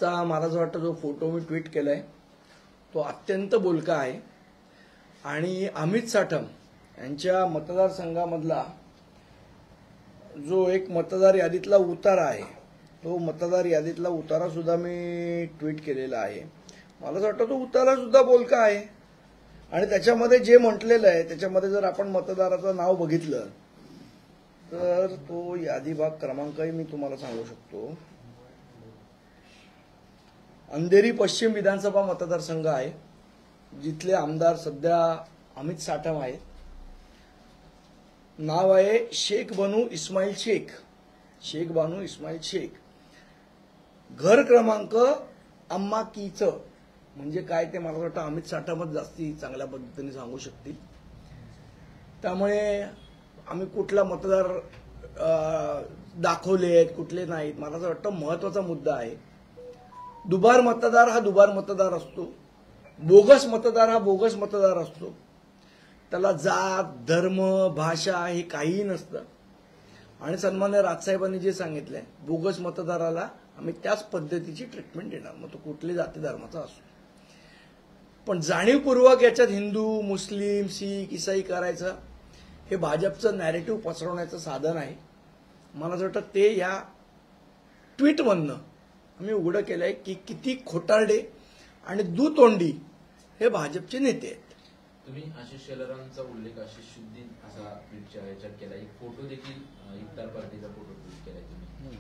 आजचा मला असं वाटतं जो फोटो मी ट्विट केलाय तो अत्यंत बोलका आहे आणि अमित साठम यांच्या मतदारसंघामधला जो एक मतदार यादीतला उतारा आहे तो मतदार यादीतला उतारा सुद्धा मी ट्विट केलेला आहे. मला असं वाटतं तो उतारा सुद्धा बोलका आहे आणि त्याच्यामध्ये जे म्हटलेलं आहे त्याच्यामध्ये जर आपण मतदाराचं नाव बघितलं तर तो यादी भाग क्रमांकही मी तुम्हाला सांगू शकतो. अंधेरी पश्चिम विधानसभा मतदारसंघ आहे जिथले आमदार सध्या अमित साठम आहेत. नाव आहे शेख बानू इस्माईल शेख. शेख बानू इस्माईल शेख. घर क्रमांक अम्मा कीच म्हणजे काय ते मला वाटतं अमित साठमच जास्ती चांगल्या पद्धतीने सांगू शकतील. त्यामुळे आम्ही कुठला मतदार दाखवले आहेत कुठले नाहीत मला असं वाटतं महत्वाचा मुद्दा आहे. दुबार मतदार हा दुबार मतदार असतो. बोगस मतदार हा बोगस मतदार असतो. त्याला जात धर्म भाषा हे काहीही नसतं आणि सन्मान्य राजसाहेबांनी जे सांगितलंय बोगस मतदाराला आम्ही त्याच पद्धतीची ट्रीटमेंट देणार मग तो कुठली जाती धर्माचा असो. पण जाणीवपूर्वक याच्यात हिंदू मुस्लिम शीख इसाई करायचं हे भाजपचं नॅरेटिव्ह पसरवण्याचं साधन आहे. मला असं वाटतं ते या ट्विटमधनं आम्ही उघडं केलंय की किती खोटारडे आणि दुतोंडी हे भाजपचे नेते आहेत. तुम्ही आशिष शेलारांचा उल्लेख आशिष शुद्दीन असा ट्विटच्या याच्यात केला. एक फोटो देखील इफ्तार पार्टीचा फोटो ट्विट केलाय तुम्ही.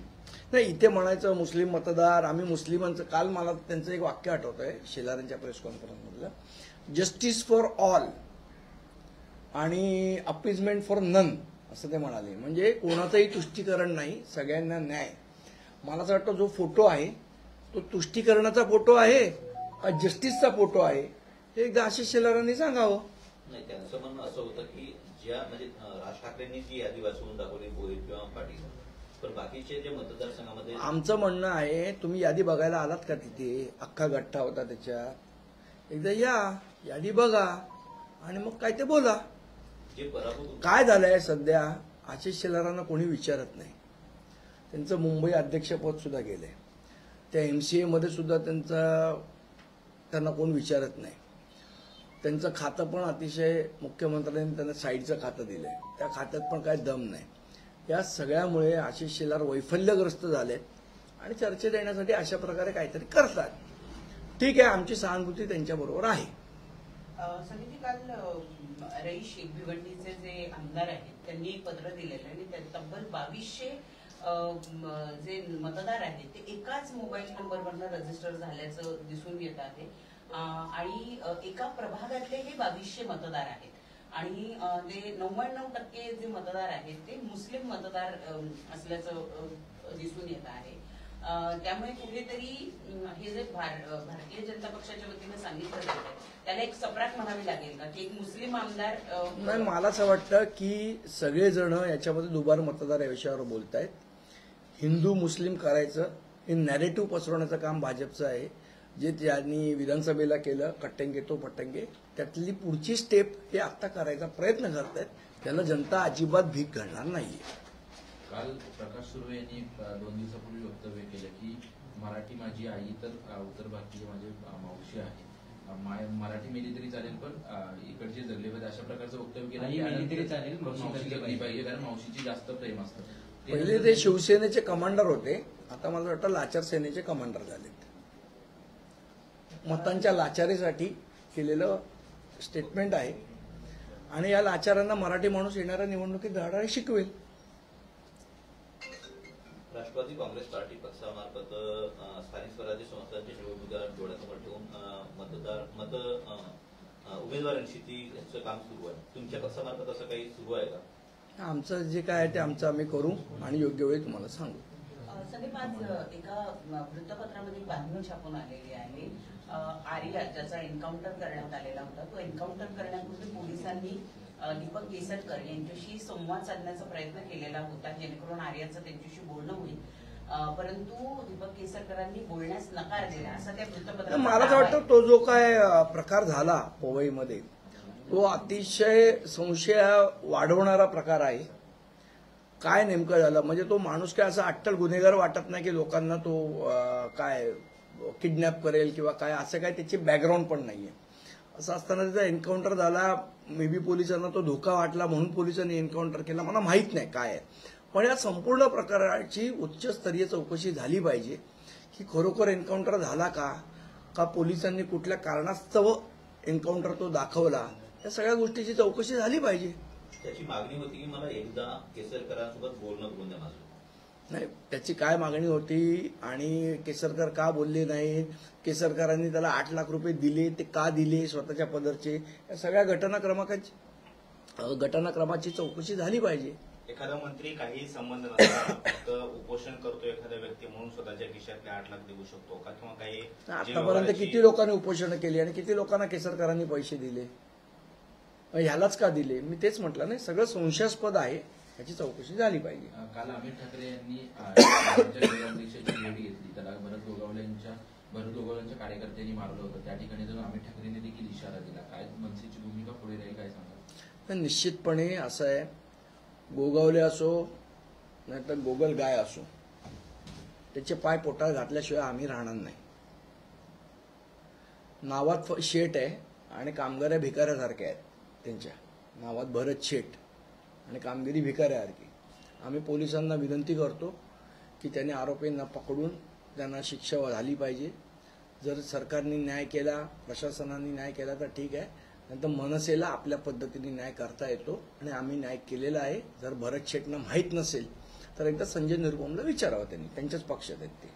नाही इथे म्हणायचं मुस्लिम मतदार आम्ही मुस्लिमांचं काल मला त्यांचं एक वाक्य आठवत आहे शेलारांच्या प्रेस कॉन्फरन्समधलं जस्टिस फॉर ऑल आणि अपीजमेंट फॉर नन असं ते म्हणाले. म्हणजे कोणाचंही तुष्टीकरण नाही सगळ्यांना न्याय. मला असं वाटतं जो फोटो आहे तो तुष्टीकरणाचा फोटो आहे का जस्टिसचा फोटो आहे हे एकदा आशिष शेलारांनी सांगावं. नाही त्यांचं म्हणणं असं होतं की ज्या म्हणजे राज ठाकरेंनी जी यादी वाचवून दाखवली भोईर किंवा पाटील पण बाकीचे जे मतदारसंघामध्ये आमचं म्हणणं आहे तुम्ही यादी बघायला आलात का तिथे अख्खा गठ्ठा होता त्याच्यात एकदा या यादी बघा आणि मग काय ते बोला. जे पराभूत काय झालंय सध्या आशिष शेलारांना कोणी विचारत नाही. त्यांचं मुंबई अध्यक्षपद सुद्धा गेलंय. त्या MCA मध्ये सुद्धा त्यांना कोण विचारत नाही. त्यांचं खातं पण अतिशय मुख्यमंत्र्यांनी त्यांना साईडचं खातं दिलंय. त्या खात्यात पण काय दम नाही. या सगळ्यामुळे आशिष शेलार वैफल्यग्रस्त झालेत आणि चर्चेत येण्यासाठी अशा प्रकारे काहीतरी करतात. ठीक आहे आमची सहानुभूती त्यांच्याबरोबर आहे. समिती काल रईस शेख भिवंडीचे जे आमदार आहेत त्यांनी एक पत्र दिलेलं आहे आणि तब्बल 2200 जे मतदार आहेत ते एकाच मोबाईल नंबरवरनं रजिस्टर झाल्याचं दिसून येत आहे आणि एका प्रभागातले हे 2200 मतदार आहेत आणि ते 99% जे मतदार आहेत ते मुस्लिम मतदार असल्याचं दिसून येत आहे. त्यामुळे कुठेतरी हे जे भारतीय जनता पक्षाच्या वतीने सांगितलं जात आहे त्याला एक सप्राट म्हणावी लागेल का की एक मुस्लिम आमदार नाही मला असं वाटतं की सगळेजण याच्यामध्ये दुबार मतदार या विषयावर बोलतायत. हिंदू मुस्लिम करायचं हे नॅरेटिव्ह पसरवण्याचं काम भाजपचं आहे. जे त्यांनी विधानसभेला केलं कट्टेंगे तो पट्टेंगे त्यातली पुढची स्टेप हे आता करायचा प्रयत्न करतायत. त्याला जनता अजिबात भीक घालणार नाहीये. काल प्रकाश सुर्वे यांनी 2 दिवसापूर्वी वक्तव्य केलं की मराठी माझी आई तर उत्तर भारतीय माझी मावशी आहे. मराठी मेली तरी चालेल पण इकडचे जगले पाहिजे अशा प्रकारचं वक्तव्य केलं. मावशी जगली पाहिजे कारण मावशीची जास्त प्रेम असतं. पहिले ते शिवसेनेचे कमांडर होते आता मला वाटतं लाचार सेनेचे कमांडर झालेत. मतांच्या लाचारीसाठी केलेलं स्टेटमेंट आहे आणि या लाचारांना मराठी माणूस येणाऱ्या निवडणुकीत धडाडे शिकवेल. राष्ट्रवादी काँग्रेस पार्टी पक्षामार्फत स्थानिक स्वराज्य संस्थांच्या निवडणुका डोळ्यासमोर ठेवून उमेदवारांशी यांचं काम सुरू आहे. तुमच्या पक्षामार्फत असं काही सुरू आहे का? आमचं जे काय आहे ते आमचं आम्ही करू आणि योग्य वेळी तुम्हाला सांगू. संदीप आज एका वृत्तपत्रामध्ये बातमी छापून आलेली आहे. आर्या ज्याचा एन्काउंटर करण्यात आलेला होता तो एन्काउंटर करण्यापूर्वी पोलिसांनी दीपक केसरकर यांच्याशी संवाद साधण्याचा प्रयत्न केलेला होता जेणेकरून आर्याचं त्यांच्याशी बोलणं होईल परंतु दीपक केसरकरांनी बोलण्यास नकार दिला असं त्या वृत्तपत्रात. मला तर वाटतं तो जो काय प्रकार झाला पवईमध्ये तो अतिशय संशय वाढवणारा प्रकार आहे. काय नेमकं झालं म्हणजे तो माणूस काय असा अट्टल गुन्हेगार वाटत नाही की लोकांना तो काय किडनॅप करेल किंवा काय असं काय त्याची बॅकग्राऊंड पण नाही आहे. असं असताना त्याचा एन्काउंटर झाला, मे बी पोलिसांना तो धोका वाटला म्हणून पोलिसांनी एन्काउंटर केला, मला माहीत नाही काय आहे. पण या संपूर्ण प्रकाराची उच्चस्तरीय चौकशी झाली पाहिजे की खरोखर एन्काउंटर झाला का पोलिसांनी कुठल्या कारणास्तव एन्काउंटर तो दाखवला, या सगळ्या गोष्टीची चौकशी झाली पाहिजे. त्याची मागणी होती की मला एकदा केसरकरांसोबत बोलणं करून द्या माझं. नाही, त्याची काय मागणी होती आणि केसरकर का बोलले नाही, केसरकरांनी त्याला 8 लाख रुपये दिले, ते का दिले स्वतःच्या पदरचे, या सगळ्या घटनाक्रमाची चौकशी झाली पाहिजे. एखादा मंत्री काही संबंध नसताना फक्त उपोषण करतो एखादा व्यक्ती म्हणून स्वतःच्या खिशातले 8 लाख देऊ शकतो का? किंवा काही आतापर्यंत किती लोकांनी उपोषण केली आणि किती लोकांना केसरकरांनी पैसे दिले, ह्यालाच का दिले? मी तेच म्हटलं नाही, सगळं संशयास्पद आहे, याची चौकशी झाली पाहिजे. काल अमित ठाकरे यांनी जिल्हाध्यक्षाची भेट घेतली, त्याला भरत गोगावलेंच्या कार्यकर्त्यांनी मारलं होतं, त्या ठिकाणी जर अमित ठाकरेंनी देखील इशारा दिला, काय मनसेची भूमिका पुढे राहील काय सांगा? निश्चितपणे असं आहे, गोगावले असो नाहीतर गोगल गाय असो, त्याचे पाय पोटात घातल्याशिवाय आम्ही राहणार नाही. नावात शेट आहे आणि कामगाऱ्या भिकाऱ्यासारख्या आहेत, त्यांच्या नावात भरत शेट आणि कामगिरी भिकाऱ्यासारखी. आम्ही पोलिसांना विनंती करतो की त्यांनी आरोपींना पकडून त्यांना शिक्षा झाली पाहिजे. जर सरकारने न्याय केला, प्रशासनाने न्याय केला तर ठीक आहे, नंतर मनसेला आपल्या पद्धतीने न्याय करता येतो आणि आम्ही न्याय केलेला आहे. जर भरत शेटना माहीत नसेल तर एकदा संजय निरुपमला विचारावं, त्यांनी त्यांच्याच पक्षात आहेत ते.